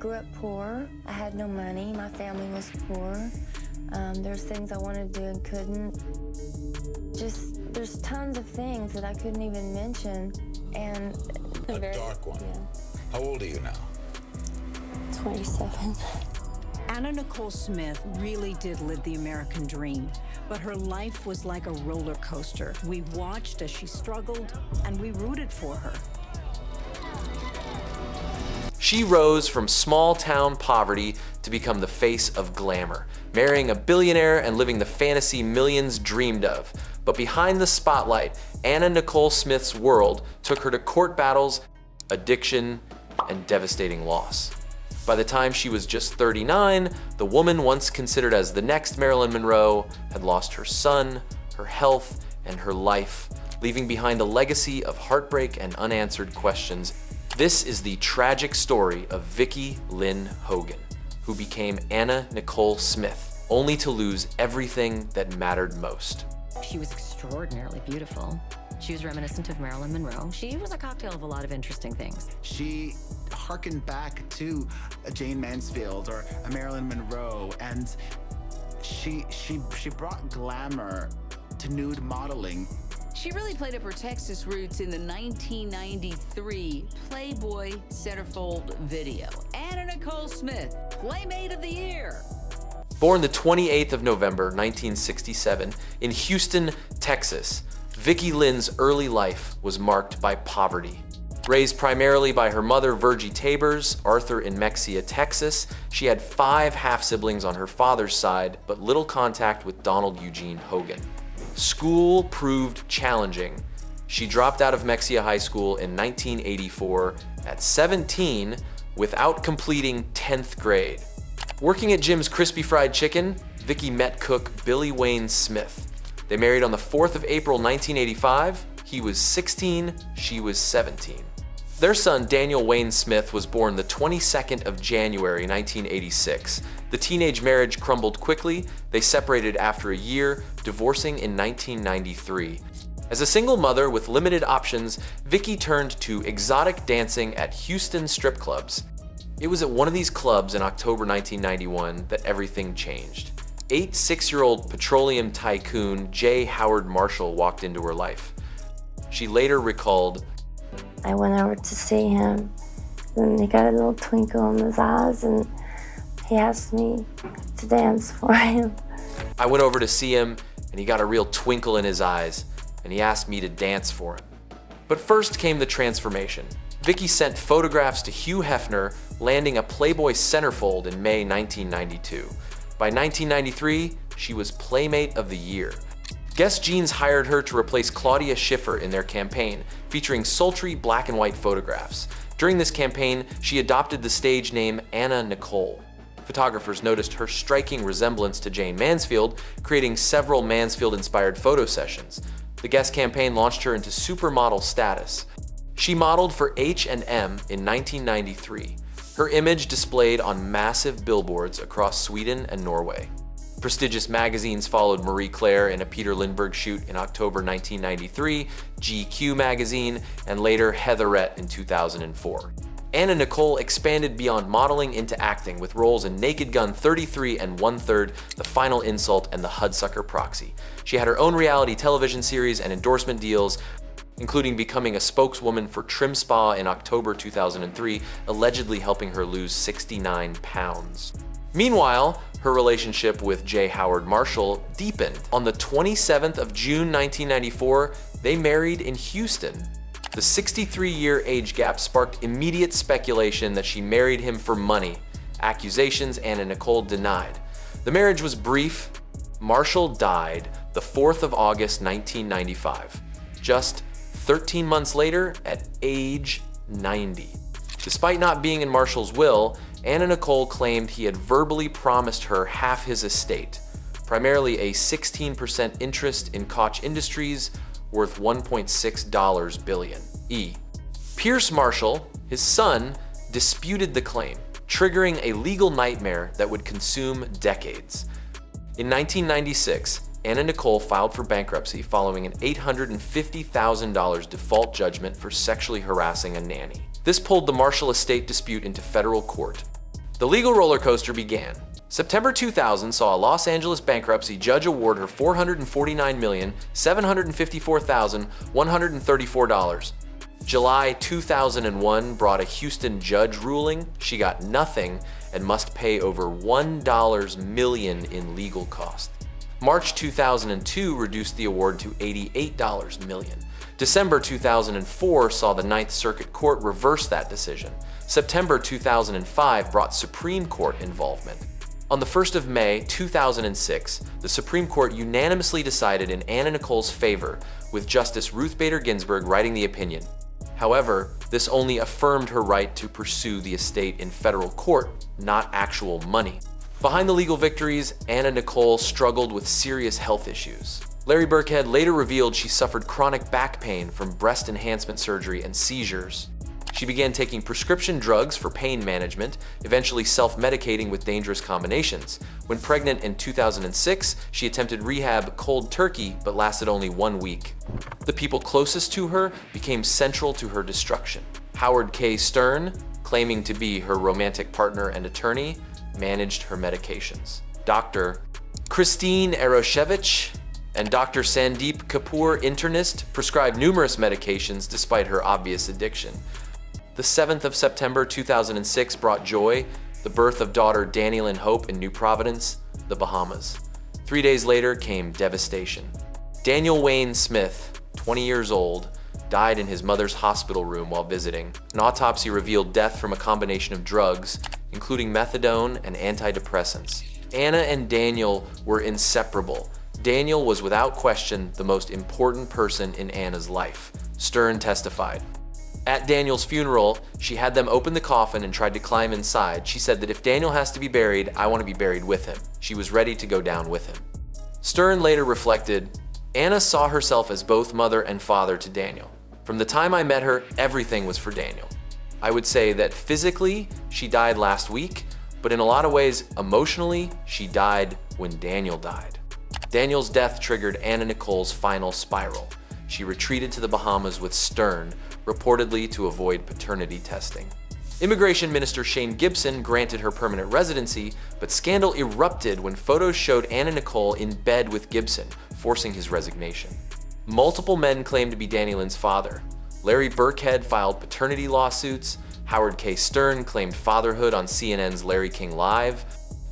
Grew up poor. I had no money. My family was poor. There's things I wanted to do and couldn't. Just, there's tons of things that I couldn't even mention. And a dark one. Yeah. How old are you now? 27. Anna Nicole Smith really did live the American dream, but her life was like a roller coaster. We watched as she struggled, and we rooted for her. She rose from small-town poverty to become the face of glamour, marrying a billionaire and living the fantasy millions dreamed of. But behind the spotlight, Anna Nicole Smith's world took her to court battles, addiction, and devastating loss. By the time she was just 39, the woman once considered as the next Marilyn Monroe had lost her son, her health, and her life, leaving behind a legacy of heartbreak and unanswered questions. This is the tragic story of Vickie Lynn Hogan, who became Anna Nicole Smith, only to lose everything that mattered most. She was extraordinarily beautiful. She was reminiscent of Marilyn Monroe. She was a cocktail of a lot of interesting things. She harkened back to a Jane Mansfield or a Marilyn Monroe, and she brought glamour to nude modeling. She really played up her Texas roots in the 1993 Playboy centerfold video. Anna Nicole Smith, Playmate of the Year. Born the 28th of November, 1967, in Houston, Texas, Vickie Lynn's early life was marked by poverty. Raised primarily by her mother, Virgie Tabers, Arthur in Mexia, Texas, she had 5 half-siblings on her father's side, but little contact with Donald Eugene Hogan. School proved challenging. She dropped out of Mexia High School in 1984 at 17 without completing 10th grade. Working at Jim's Crispy Fried Chicken, Vickie met cook Billy Wayne Smith. They married on the 4th of April, 1985. He was 16, she was 17. Their son, Daniel Wayne Smith, was born the 22nd of January, 1986. The teenage marriage crumbled quickly. They separated after a year, divorcing in 1993. As a single mother with limited options, Vickie turned to exotic dancing at Houston strip clubs. It was at one of these clubs in October 1991 that everything changed. 6-year-old petroleum tycoon J. Howard Marshall walked into her life. She later recalled, I went over to see him, and he got a little twinkle in his eyes, and he asked me to dance for him. I went over to see him, and he got a real twinkle in his eyes, and he asked me to dance for him. But first came the transformation. Vickie sent photographs to Hugh Hefner, landing a Playboy centerfold in May 1992. By 1993, she was Playmate of the Year. Guess Jeans hired her to replace Claudia Schiffer in their campaign, featuring sultry black and white photographs. During this campaign, she adopted the stage name Anna Nicole. Photographers noticed her striking resemblance to Jane Mansfield, creating several Mansfield-inspired photo sessions. The Guess campaign launched her into supermodel status. She modeled for H&M in 1993. Her image displayed on massive billboards across Sweden and Norway. Prestigious magazines followed Marie Claire in a Peter Lindbergh shoot in October 1993, GQ magazine, and later Heatherette in 2004. Anna Nicole expanded beyond modeling into acting with roles in Naked Gun 33 and 1/3, The Final Insult, and The Hudsucker Proxy. She had her own reality television series and endorsement deals, including becoming a spokeswoman for Trim Spa in October 2003, allegedly helping her lose 69 pounds. Meanwhile, her relationship with J. Howard Marshall deepened. On the 27th of June 1994, they married in Houston. The 63-year age gap sparked immediate speculation that she married him for money, accusations Anna Nicole denied. The marriage was brief. Marshall died the 4th of August 1995, just 13 months later at age 90. Despite not being in Marshall's will, Anna Nicole claimed he had verbally promised her half his estate, primarily a 16% interest in Koch Industries worth $1.6 billion. Pierce Marshall, his son, disputed the claim, triggering a legal nightmare that would consume decades. In 1996, Anna Nicole filed for bankruptcy following an $850,000 default judgment for sexually harassing a nanny. This pulled the Marshall estate dispute into federal court. The legal roller coaster began. September 2000 saw a Los Angeles bankruptcy judge award her $449,754,134. July 2001 brought a Houston judge ruling she got nothing and must pay over $1 million in legal costs. March 2002 reduced the award to $88 million. December 2004 saw the Ninth Circuit Court reverse that decision. September 2005 brought Supreme Court involvement. On the 1st of May 2006, the Supreme Court unanimously decided in Anna Nicole's favor, with Justice Ruth Bader Ginsburg writing the opinion. However, this only affirmed her right to pursue the estate in federal court, not actual money. Behind the legal victories, Anna Nicole struggled with serious health issues. Larry Birkhead later revealed she suffered chronic back pain from breast enhancement surgery and seizures. She began taking prescription drugs for pain management, eventually self-medicating with dangerous combinations. When pregnant in 2006, she attempted rehab cold turkey, but lasted only 1 week. The people closest to her became central to her destruction. Howard K. Stern, claiming to be her romantic partner and attorney, managed her medications. Dr. Christine Eroshevich and Dr. Sandeep Kapoor, internist, prescribed numerous medications despite her obvious addiction. The 7th of September 2006 brought joy, the birth of daughter Vickie Lynn Hope in New Providence, the Bahamas. 3 days later came devastation. Daniel Wayne Smith, 20 years old, died in his mother's hospital room while visiting. An autopsy revealed death from a combination of drugs, including methadone and antidepressants. Anna and Daniel were inseparable. Daniel was without question the most important person in Anna's life, Stern testified. At Daniel's funeral, she had them open the coffin and tried to climb inside. She said that if Daniel has to be buried, I want to be buried with him. She was ready to go down with him. Stern later reflected, Anna saw herself as both mother and father to Daniel. From the time I met her, everything was for Daniel. I would say that physically, she died last week, but in a lot of ways, emotionally, she died when Daniel died. Daniel's death triggered Anna Nicole's final spiral. She retreated to the Bahamas with Stern, reportedly to avoid paternity testing. Immigration Minister Shane Gibson granted her permanent residency, but scandal erupted when photos showed Anna Nicole in bed with Gibson, forcing his resignation. Multiple men claimed to be Vickie Lynn's father. Larry Birkhead filed paternity lawsuits. Howard K. Stern claimed fatherhood on CNN's Larry King Live.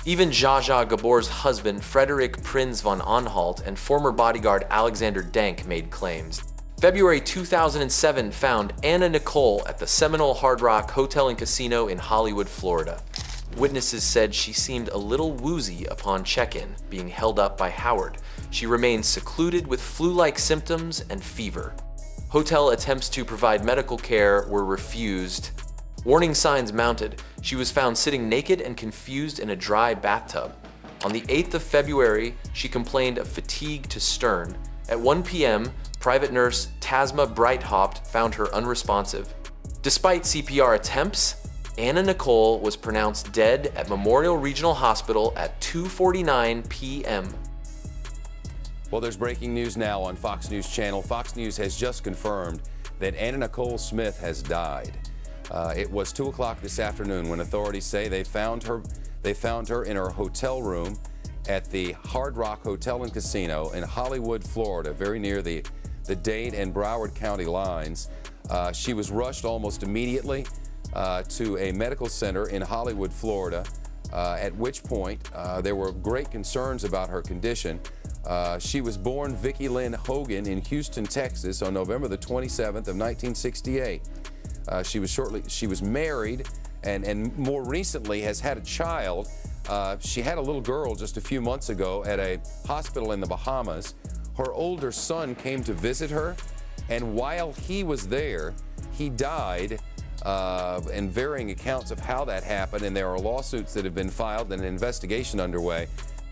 Even Zsa Zsa Gabor's husband, Frederick Prinz von Anhalt, and former bodyguard Alexander Denk made claims. February 2007 found Anna Nicole at the Seminole Hard Rock Hotel and Casino in Hollywood, Florida. Witnesses said she seemed a little woozy upon check-in, being held up by Howard. She remained secluded with flu-like symptoms and fever. Hotel attempts to provide medical care were refused. Warning signs mounted. She was found sitting naked and confused in a dry bathtub. On the 8th of February, she complained of fatigue to Stern. At 1 p.m., private nurse Tasma Breithaupt found her unresponsive. Despite CPR attempts, Anna Nicole was pronounced dead at Memorial Regional Hospital at 2:49 p.m. Well, there's breaking news now on Fox News Channel. Fox News has just confirmed that Anna Nicole Smith has died. It was 2 o'clock this afternoon when authorities say they found her in her hotel room at the Hard Rock Hotel and Casino in Hollywood, Florida, very near the Dade and Broward County lines. She was rushed almost immediately to a medical center in Hollywood, Florida, at which point there were great concerns about her condition. She was born Vickie Lynn Hogan in Houston, Texas on November the 27th of 1968. She was married and more recently has had a child. She had a little girl just a few months ago at a hospital in the Bahamas. Her older son came to visit her, and while he was there, he died, and varying accounts of how that happened, and there are lawsuits that have been filed and an investigation underway.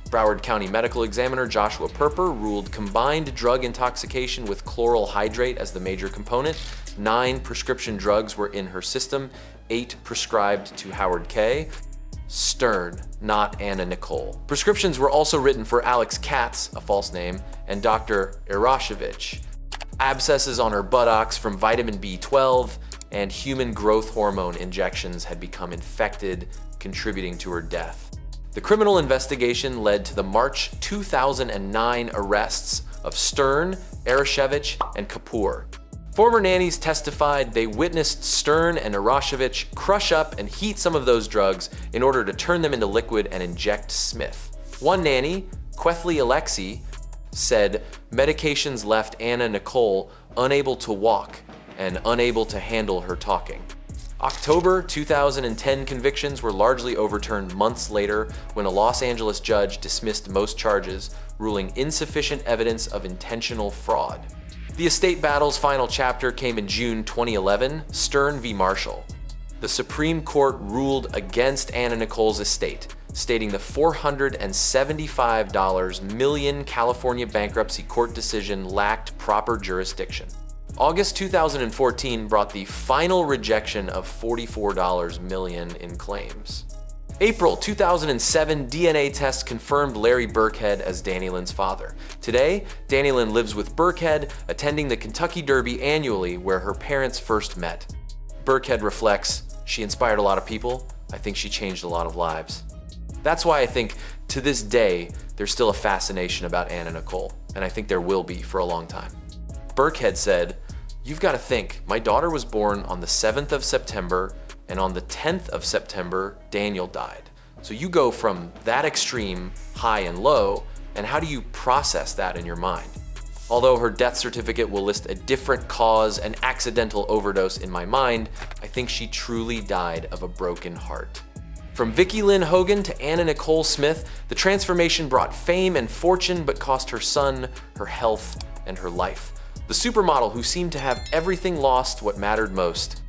Broward County Medical Examiner Joshua Perper ruled combined drug intoxication with chloral hydrate as the major component. 9 prescription drugs were in her system, 8 prescribed to Howard K. Stern, not Anna Nicole. Prescriptions were also written for Alex Katz, a false name, and Dr. Eroshevich. Abscesses on her buttocks from vitamin B12 and human growth hormone injections had become infected, contributing to her death. The criminal investigation led to the March 2009 arrests of Stern, Arashevich, and Kapoor. Former nannies testified they witnessed Stern and Arashevich crush up and heat some of those drugs in order to turn them into liquid and inject Smith. One nanny, Kwethly Alexi, said medications left Anna Nicole unable to walk and unable to handle her talking. October 2010 convictions were largely overturned months later when a Los Angeles judge dismissed most charges, ruling insufficient evidence of intentional fraud. The estate battle's final chapter came in June 2011, Stern v. Marshall. The Supreme Court ruled against Anna Nicole's estate, stating the $475 million California bankruptcy court decision lacked proper jurisdiction. August 2014 brought the final rejection of $44 million in claims. April 2007 DNA tests confirmed Larry Burkhead as Danny Lynn's father. Today, Danny Lynn lives with Burkhead, attending the Kentucky Derby annually where her parents first met. Burkhead reflects, "She inspired a lot of people. I think she changed a lot of lives." That's why I think to this day, there's still a fascination about Anna Nicole, and I think there will be for a long time. Burkhead said, "You've got to think, my daughter was born on the 7th of September, and on the 10th of September, Daniel died. So you go from that extreme, high and low, and how do you process that in your mind?" Although her death certificate will list a different cause, an accidental overdose, in my mind, I think she truly died of a broken heart. From Vickie Lynn Hogan to Anna Nicole Smith, the transformation brought fame and fortune but cost her son, her health, and her life. The supermodel who seemed to have everything lost what mattered most